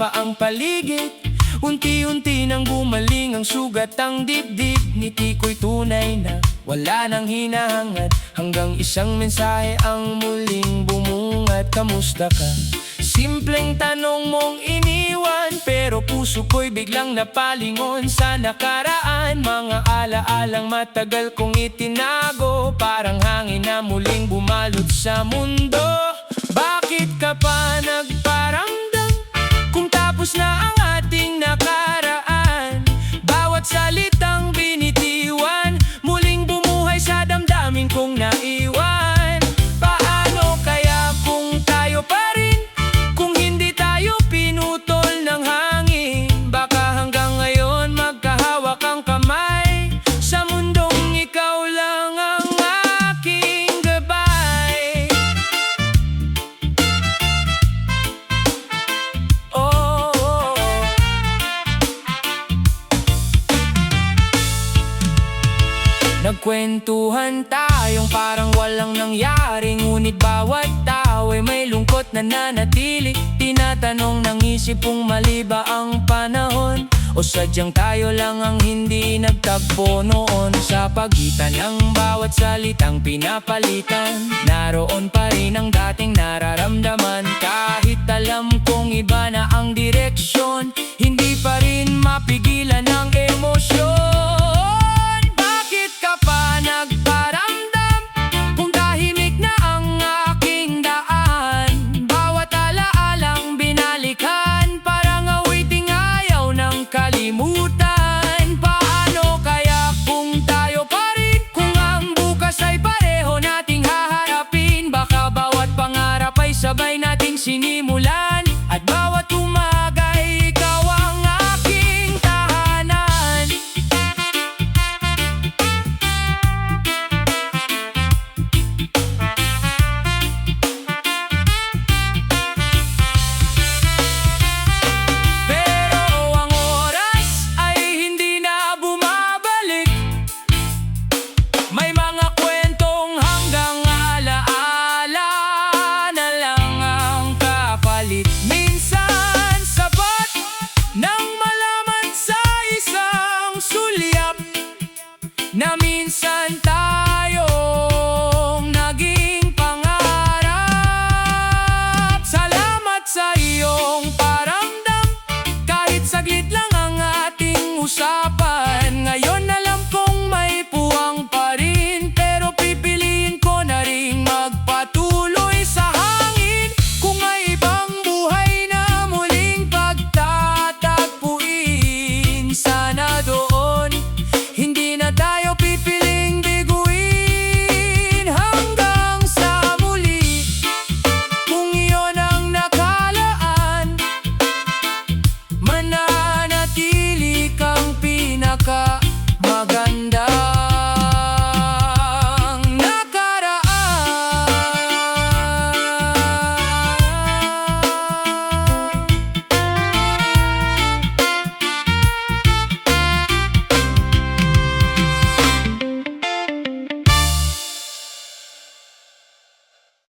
pa ang paligid. Unti-unti nang gumaling ang sugat ang dibdib. Ngiti ko'y tunay na wala nang hinahangad, hanggang isang mensahe ang muling bumungad. Kamusta ka? Simpleng tanong mong iniwan, pero puso ko'y biglang napalingon sa nakaraan. Mga alaalang matagal kong itinago, parang hangin na muling bumalot sa mundo. Bakit ka pa nagparamdam kung tapos na ang ating nakaraan? Bawat salitang binitiwan, muling bumuhay sa damdamin kong naiwan. Paano kaya kung tayo pa rin, kung hindi tayo pinutol ng hangin? Baka hanggang ngayon magkahawak ang kamay sa mundong ikaw lang ang aking gabay. Nagkwentuhan tayong parang walang nangyari, ngunit bawat tao ay may lungkot na nanatili. Tinatanong ng isip kung mali ba ang panahon, o sadyang tayo lang ang hindi nagtagpo noon. Sa pagitan ng bawat salitang pinapalitan, naroon pa rin ang dating nararamdaman. Kahit alam kong iba na ang direksyon,